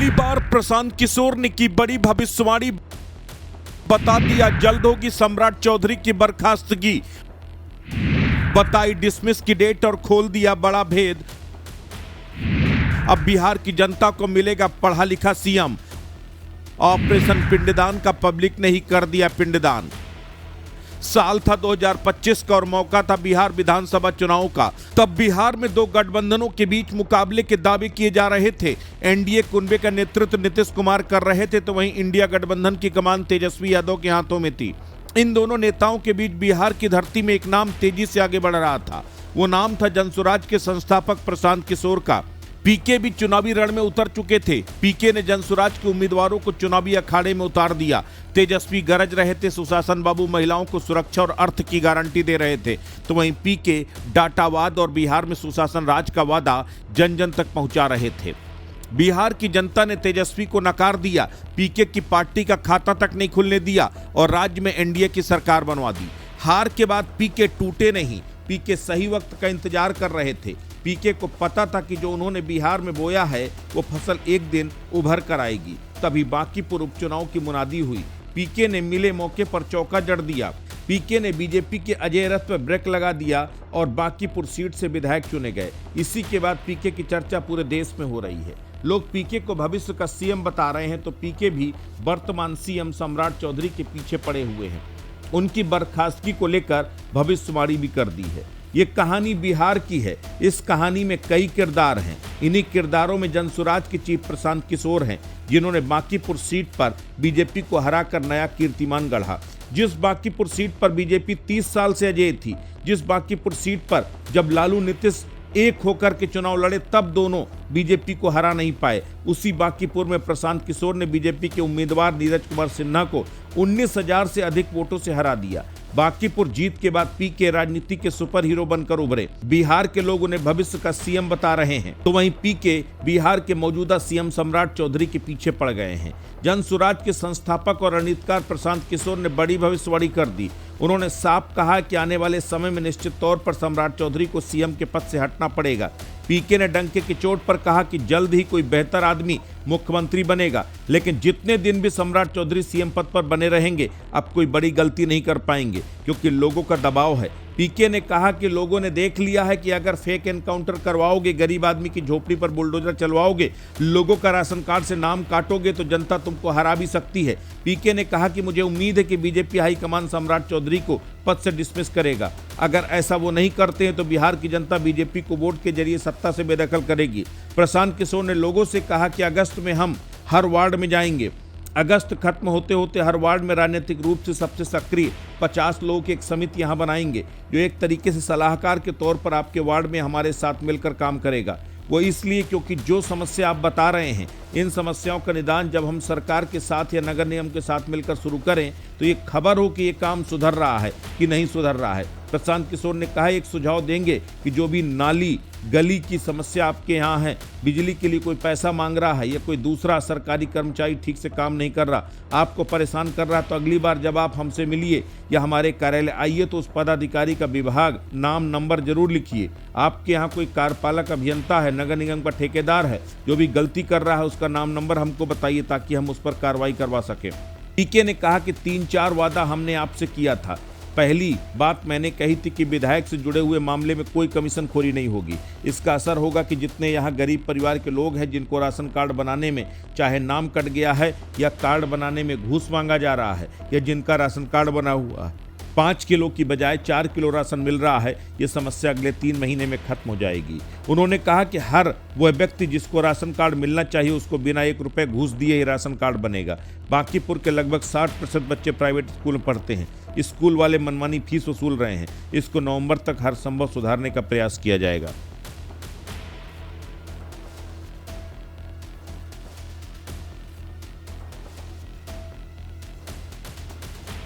अगली बार प्रशांत किशोर ने की बड़ी भविष्यवाणी, बता दिया जल्द होगी सम्राट चौधरी की बर्खास्तगी, बताई डिसमिस की डेट और खोल दिया बड़ा भेद। अब बिहार की जनता को मिलेगा पढ़ा लिखा सीएम, ऑपरेशन पिंडदान का पब्लिक ने ही कर दिया पिंडदान। साल था 2025 का और मौका था बिहार विधानसभा चुनाव का। तब बिहार में दो गठबंधनों के बीच मुकाबले के दावे किए जा रहे थे। एनडीए कुनबे का नेतृत्व नीतीश कुमार कर रहे थे, तो वहीं इंडिया गठबंधन की कमान तेजस्वी यादव के हाथों में थी। इन दोनों नेताओं के बीच बिहार की धरती में एक नाम तेजी से आगे बढ़ रहा था। वो नाम था जनसुराज के संस्थापक प्रशांत किशोर का। पीके भी चुनावी रण में उतर चुके थे। पीके ने जनसुराज के उम्मीदवारों को चुनावी अखाड़े में उतार दिया। तेजस्वी गरज रहे थे, सुशासन बाबू महिलाओं को सुरक्षा और अर्थ की गारंटी दे रहे थे, तो वहीं पीके डाटावाद और बिहार में सुशासन राज का वादा जन जन तक पहुंचा रहे थे। बिहार की जनता ने तेजस्वी को नकार दिया, पीके की पार्टी का खाता तक नहीं खुलने दिया और राज्य में एनडीए की सरकार बनवा दी। हार के बाद पीके टूटे नहीं, पीके सही वक्त का इंतजार कर रहे थे। पीके को पता था कि जो उन्होंने बिहार में बोया है वो फसल एक दिन उभर कर आएगी। तभी बांकीपुर उपचुनाव की मुनादी हुई। पीके ने मिले मौके पर चौका जड़ दिया। पीके ने बीजेपी के अजय रथ पर ब्रेक लगा दिया और बांकीपुर सीट से विधायक चुने गए। इसी के बाद पीके की चर्चा पूरे देश में हो रही है। लोग पीके को भविष्य का सीएम बता रहे हैं, तो पीके भी वर्तमान सीएम सम्राट चौधरी के पीछे पड़े हुए हैं। उनकी बर्खास्तगी को लेकर भविष्यवाणी भी कर दी है। ये कहानी बिहार की है। इस कहानी में कई किरदार हैं। इन्हीं किरदारों में जनसुराज के चीफ प्रशांत किशोर हैं, जिन्होंने बांकीपुर सीट पर बीजेपी को हराकर नया कीर्तिमान गढ़ा। जिस बांकीपुर सीट पर बीजेपी 30 साल से अजेय थी, जिस बांकीपुर सीट पर जब लालू नीतीश एक होकर के चुनाव लड़े तब दोनों बीजेपी को हरा नहीं पाए, उसी बांकीपुर में प्रशांत किशोर ने बीजेपी के उम्मीदवार नीरज कुमार सिन्हा को 19,000 से अधिक वोटों से हरा दिया। बांकीपुर जीत के बाद पीके राजनीति के सुपर हीरो बनकर उभरे। बिहार के लोग उन्हें भविष्य का सीएम बता रहे हैं, तो वहीं पीके बिहार के मौजूदा सीएम सम्राट चौधरी के पीछे पड़ गए हैं। जनसुराज के संस्थापक और रणनीतिकार प्रशांत किशोर ने बड़ी भविष्यवाणी कर दी। उन्होंने साफ कहा कि आने वाले समय में निश्चित तौर पर सम्राट चौधरी को सीएम के पद से हटना पड़ेगा। पीके ने डंके की चोट पर कहा कि जल्द ही कोई बेहतर आदमी मुख्यमंत्री बनेगा, लेकिन जितने दिन भी सम्राट चौधरी सीएम पद पर बने रहेंगे, अब कोई बड़ी गलती नहीं कर पाएंगे, क्योंकि लोगों का दबाव है। पीके ने कहा कि लोगों ने देख लिया है कि अगर फेक एनकाउंटर करवाओगे, गरीब आदमी की झोपड़ी पर बुलडोजर चलवाओगे, लोगों का राशन कार्ड से नाम काटोगे, तो जनता तुमको हरा भी सकती है। पीके ने कहा कि मुझे उम्मीद है कि बीजेपी हाईकमान सम्राट चौधरी को पद से डिसमिस करेगा। अगर ऐसा वो नहीं करते हैं तो बिहार की जनता बीजेपी को वोट के जरिए सत्ता से बेदखल करेगी। प्रशांत किशोर ने लोगों से कहा कि अगस्त में हम हर वार्ड में जाएंगे। अगस्त खत्म होते होते हर वार्ड में राजनीतिक रूप से सबसे सक्रिय 50 लोगों की एक समिति यहाँ बनाएंगे, जो एक तरीके से सलाहकार के तौर पर आपके वार्ड में हमारे साथ मिलकर काम करेगा। वो इसलिए क्योंकि जो समस्या आप बता रहे हैं, इन समस्याओं का निदान जब हम सरकार के साथ या नगर निगम के साथ मिलकर शुरू करें, तो ये खबर हो कि ये काम सुधर रहा है कि नहीं सुधर रहा है। प्रशांत किशोर ने कहा एक सुझाव देंगे कि जो भी नाली गली की समस्या आपके यहाँ है, बिजली के लिए कोई पैसा मांग रहा है या कोई दूसरा सरकारी कर्मचारी ठीक से काम नहीं कर रहा, आपको परेशान कर रहा, तो अगली बार जब आप हमसे मिलिए या हमारे कार्यालय आइए तो उस पदाधिकारी का विभाग नाम नंबर जरूर लिखिए। आपके यहाँ कोई कार्यपालक अभियंता है, नगर निगम का ठेकेदार है, जो भी गलती कर रहा है उसका नाम नंबर हमको बताइए ताकि हम उस पर कार्रवाई करवा सकें। पीके ने कहा कि 3-4 वादा हमने आपसे किया था। पहली बात मैंने कही थी कि विधायक से जुड़े हुए मामले में कोई कमीशनखोरी नहीं होगी। इसका असर होगा कि जितने यहाँ गरीब परिवार के लोग हैं, जिनको राशन कार्ड बनाने में चाहे नाम कट गया है या कार्ड बनाने में घूस मांगा जा रहा है, या जिनका राशन कार्ड बना हुआ है 5 किलो की बजाय 4 किलो राशन मिल रहा है, ये समस्या अगले 3 महीने में खत्म हो जाएगी। उन्होंने कहा कि हर वह व्यक्ति जिसको राशन कार्ड मिलना चाहिए उसको बिना 1 रुपये घूस दिए ही राशन कार्ड बनेगा। बांकीपुर के लगभग 60% बच्चे प्राइवेट स्कूल में पढ़ते हैं। स्कूल वाले मनमानी फीस वसूल रहे हैं। इसको नवंबर तक हर संभव सुधारने का प्रयास किया जाएगा।